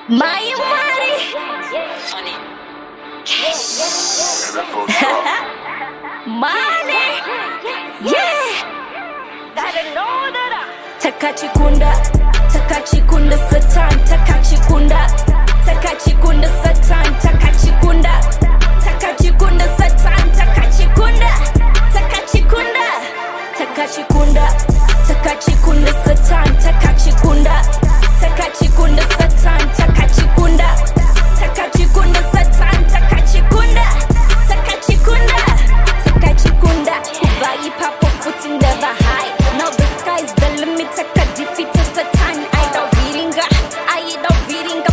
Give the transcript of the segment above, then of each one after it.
My money, money, yeah. Takachikunda, takachikunda satan, takachikunda, takachikunda satan, takachikunda, takachikunda satan, takachikunda, takachikunda, takachikunda, takachikunda satan, takachikunda, takachikunda satan, takachikunda, takachikunda satan, takachikunda, takachikunda, takachikunda. Kubai papo footing never high. Now the sky's the limit. Takadifeat satan. I don't readinga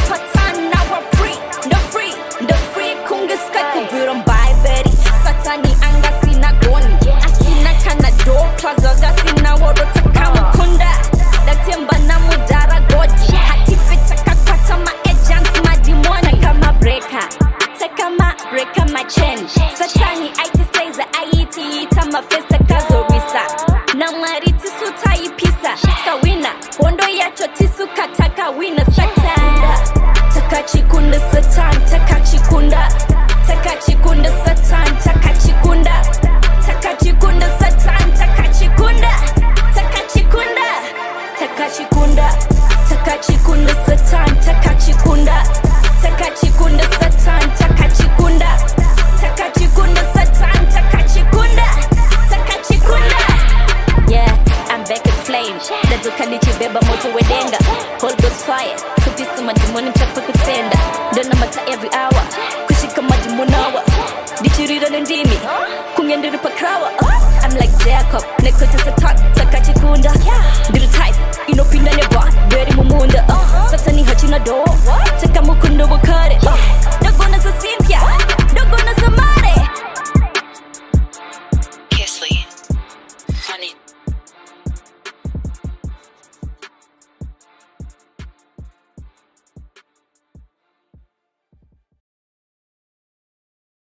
patan. Now I'm free, the free kunga sky kuburon by Betty. Satani anga sina goni. Asina kana do plaza sina woro takama kunda. Datemba na mudara godi. Hatifita kakata ma agents ma demoni. Takama breaker my chain. Satani IT says IT tama festa kazorisa. Na mariti suta ipisa. Kawina wondo yacho tisu kataka wina satanda. Takachikunda satan, takachikunda, takachikunda satan, takachikunda, takachikunda satan, takachikunda, takachikunda, takachikunda, takachikunda satan, takachikunda, takachikunda satan, takachikunda, takachikunda satan, takachikunda, takachikunda. Yeah, I'm back in flames. Daduka nichibeba moto wedenga. Hold Ghost fire. Kupisi madimoni mchapa kutenda. Dona mata every hour. Kushika madimunawa. Dichirira nendini. Kungendiri pakrawa. I'm like Jacob. Nekote satan. Takachikunda. Diru type. Inopinda neba. Very mumunda. Satan